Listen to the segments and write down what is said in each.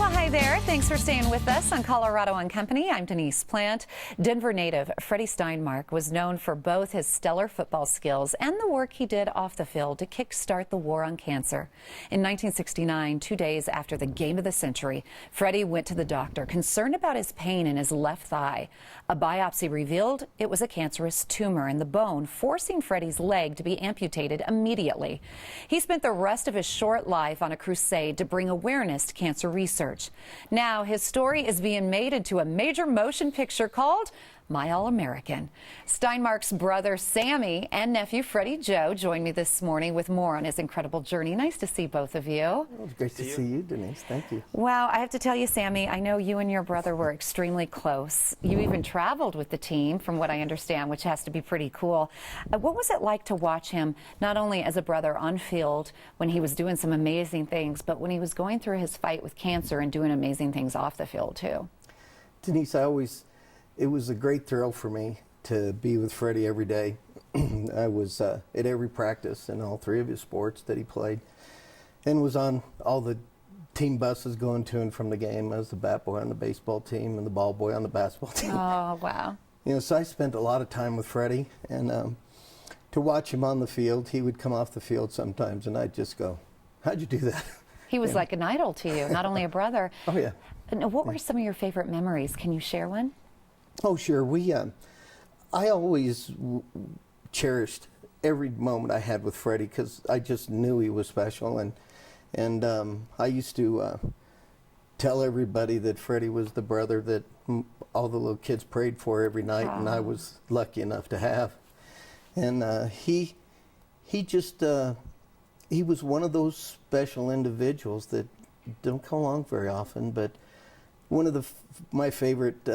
Well, hi there. Thanks for staying with us on Colorado and Company. I'm Denise Plant. Denver native Freddie Steinmark was known for both his stellar football skills and the work he did off the field to kickstart the war on cancer. In 1969, 2 days after the game of the century, Freddie went to the doctor concerned about his pain in his left thigh. A biopsy revealed it was a cancerous tumor in the bone, forcing Freddie's leg to be amputated immediately. He spent the rest of his short life on a crusade to bring awareness to cancer research. Now his story is being made into a major motion picture called My All-American. Steinmark's brother Sammy and nephew Freddie Joe joined me this morning with more on his incredible journey. Nice to see both of you. Well, it's great to see you, Denise. Thank you. Well, I have to tell you, Sammy, I know you and your brother were extremely close. You even traveled with the team, from what I understand, which has to be pretty cool. What was it like to watch him, not only as a brother on field when he was doing some amazing things, but when he was going through his fight with cancer and doing amazing things off the field, too? Denise, it was a great thrill for me to be with Freddie every day. I was at every practice in all three of his sports that he played, and was on all the team buses going to and from the game. I was the bat boy on the baseball team and the ball boy on the basketball team. Oh, wow. You know, so I spent a lot of time with Freddie, and to watch him on the field, he would come off the field sometimes, and I'd just go, "How'd you do that?" He was like an idol to you, not only a brother. Oh, yeah. And what were some of your favorite memories? Can you share one? Oh, sure. I always cherished every moment I had with Freddie because I just knew he was special, and I used to tell everybody that Freddie was the brother that all the little kids prayed for every night, and I was lucky enough to have. And he was one of those special individuals that don't come along very often, but one of my favorite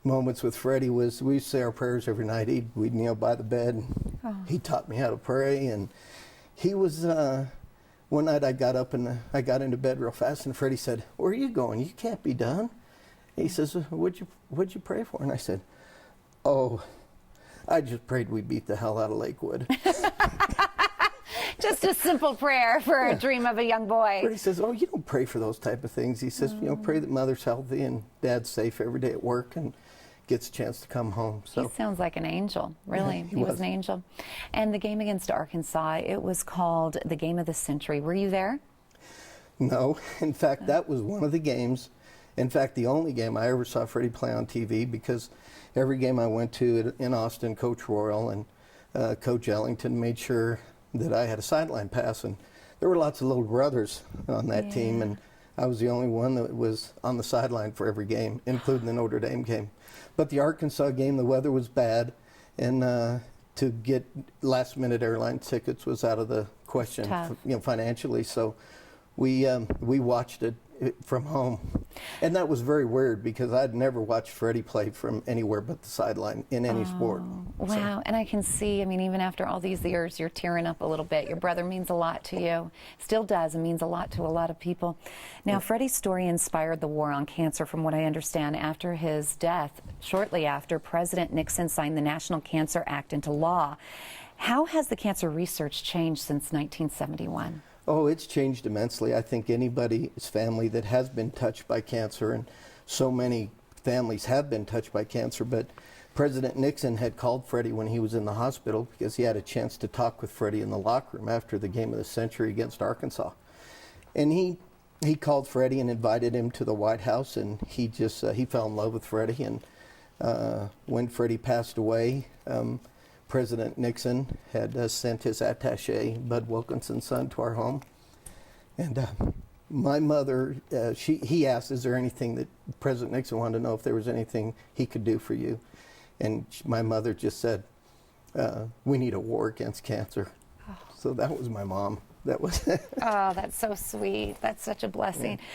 moments with Freddie was we used to say our prayers every night. We'd kneel by the bed, and he taught me how to pray. And he was one night I got up and I got into bed real fast, and Freddie said, "Where are you going? You can't be done." He says, "What'd you pray for?" And I said, "Oh, I just prayed we beat the hell out of Lakewood." Just a simple prayer for a dream of a young boy. Freddie says, "Oh, you don't pray for those type of things." He says, "You know, pray that mother's healthy and dad's safe every day at work and gets a chance to come home." So he sounds like an angel, really. Yeah, he was an angel. And the game against Arkansas, it was called the Game of the Century. Were you there? No. In fact, that was one of the games. In fact, the only game I ever saw Freddie play on TV, because every game I went to in Austin, Coach Royal and Coach Ellington made sure that I had a sideline pass, and there were lots of little brothers on that team, and I was the only one that was on the sideline for every game, including the Notre Dame game. But the Arkansas game, the weather was bad, and to get last-minute airline tickets was out of the question, financially. So we watched it from home, and that was very weird because I'd never watched Freddie play from anywhere but the sideline in any sport. Wow. So. And I can see, I mean, even after all these years, you're tearing up a little bit. Your brother means a lot to you. Still does. It means a lot to a lot of people. Now, Freddie's story inspired the war on cancer, from what I understand. After his death, shortly after, President Nixon signed the National Cancer Act into law. How has the cancer research changed since 1971? Oh, it's changed immensely. I think anybody's family that has been touched by cancer, and so many families have been touched by cancer, but President Nixon had called Freddie when he was in the hospital because he had a chance to talk with Freddie in the locker room after the game of the century against Arkansas. And he called Freddie and invited him to the White House, and he fell in love with Freddie. And when Freddie passed away, President Nixon had sent his attaché, Bud Wilkinson's son, to our home. And my mother, he asked, "Is there anything that President Nixon wanted to know if there was anything he could do for you?" And my mother just said, "We need a war against cancer." Oh. So that was my mom. That was Oh, that's so sweet. That's such a blessing. Yeah.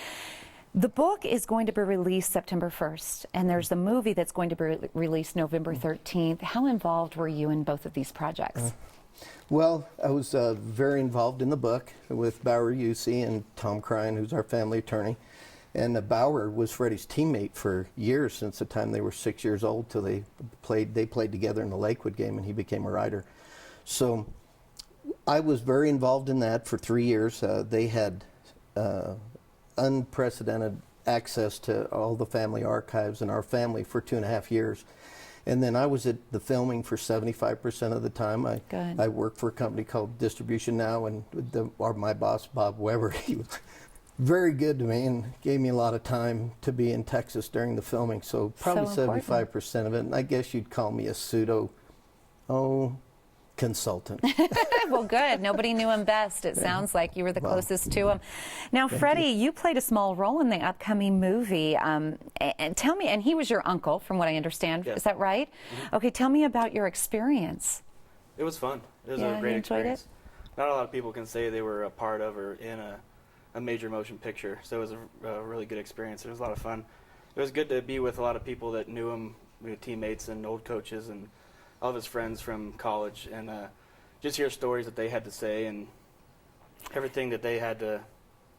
The book is going to be released September 1st, and there's a movie that's going to be released November 13th. How involved were you in both of these projects? Well, I was very involved in the book with Bauer Yusey and Tom Crine, who's our family attorney. And Bauer was Freddie's teammate for years, since the time they were 6 years old till they played together in the Lakewood game, and he became a writer. So I was very involved in that for 3 years. They had unprecedented access to all the family archives and our family for 2.5 years. And then I was at the filming for 75% of the time. I worked for a company called Distribution Now, and my boss, Bob Weber, he was very good to me and gave me a lot of time to be in Texas during the filming. So probably 75% of it. And I guess you'd call me a consultant. Well, good. Nobody knew him best. It sounds like you were the closest to him. Now, Freddie, you played a small role in the upcoming movie. And tell me, and he was your uncle, from what I understand. Yes. Is that right? Mm-hmm. Okay, tell me about your experience. It was fun. It was a great experience. Not a lot of people can say they were a part of or in a major motion picture, so it was a really good experience. It was a lot of fun. It was good to be with a lot of people that knew him, teammates and old coaches and all of his friends from college, and just hear stories that they had to say, and everything that they had to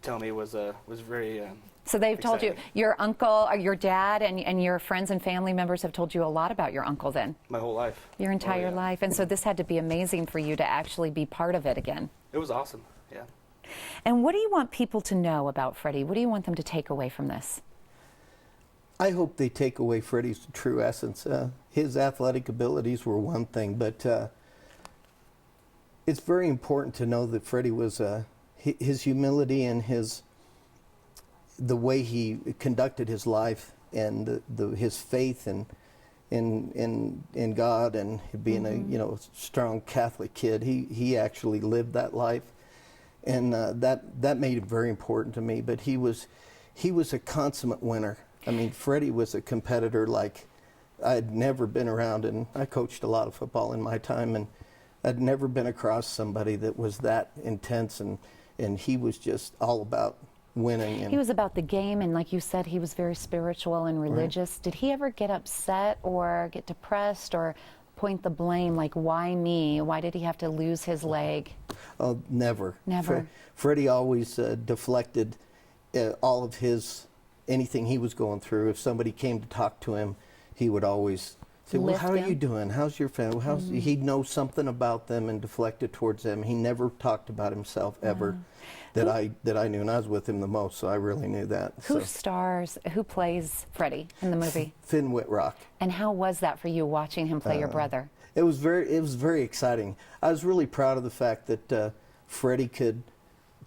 tell me was very So they've exciting. told you, your uncle, or your dad, and your friends and family members have told you a lot about your uncle then? My whole life. Your entire life. And so this had to be amazing for you to actually be part of it again. It was awesome, yeah. And what do you want people to know about Freddie? What do you want them to take away from this? I hope they take away Freddie's true essence. His athletic abilities were one thing, but it's very important to know that Freddie was his humility and the way he conducted his life, and his faith in God, and being a strong Catholic kid. He actually lived that life, and that made it very important to me. But he was a consummate winner. I mean, Freddie was a competitor like I'd never been around, and I coached a lot of football in my time, and I'd never been across somebody that was that intense, and he was just all about winning. And he was about the game, and like you said, he was very spiritual and religious. Right. Did he ever get upset or get depressed or point the blame, like, why me? Why did he have to lose his leg? Oh, never. Never. Freddie always deflected all of anything he was going through. If somebody came to talk to him, he would always say, well, how are you doing? How's your family? He'd know something about them and deflect it towards them. He never talked about himself ever that I knew, and I was with him the most, so I really knew that. Who plays Freddie in the movie? Finn Whitrock. And how was that for you, watching him play your brother? It was very exciting. I was really proud of the fact that Freddie could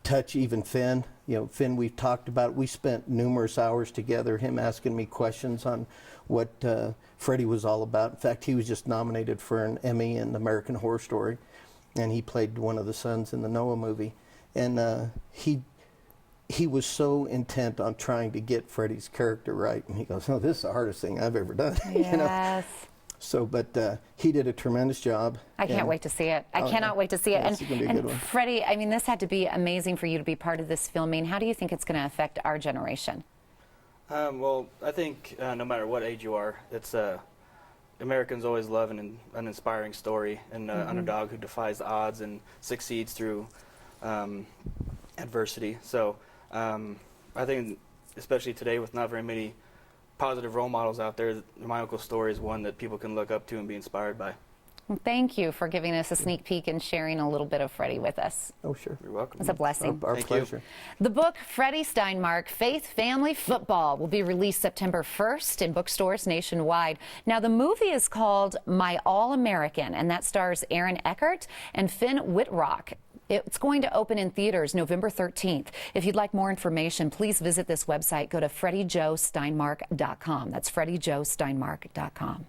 touch even Finn. Finn, we've talked about, we spent numerous hours together, him asking me questions on what Freddie was all about. In fact, he was just nominated for an Emmy in American Horror Story, and he played one of the sons in the Noah movie. And he was so intent on trying to get Freddie's character right, and he goes, oh, this is the hardest thing I've ever done. Yes. So, but he did a tremendous job. I can't wait to see it. I cannot wait to see it. And Freddie, I mean, this had to be amazing for you to be part of this filming. How do you think it's going to affect our generation? Well, I think no matter what age you are, it's Americans always love an inspiring story, and underdog who defies the odds and succeeds through adversity. So I think, especially today with not very many positive role models out there, my uncle's story is one that people can look up to and be inspired by. Well, thank you for giving us a sneak peek and sharing a little bit of Freddie with us. Oh, sure. You're welcome. It's a blessing. Our pleasure. The book, Freddie Steinmark, Faith, Family, Football, will be released September 1st in bookstores nationwide. Now, the movie is called My All-American, and that stars Aaron Eckhart and Finn Whitrock. It's going to open in theaters November 13th. If you'd like more information, please visit this website. Go to FreddieJoeSteinmark.com. That's FreddieJoeSteinmark.com.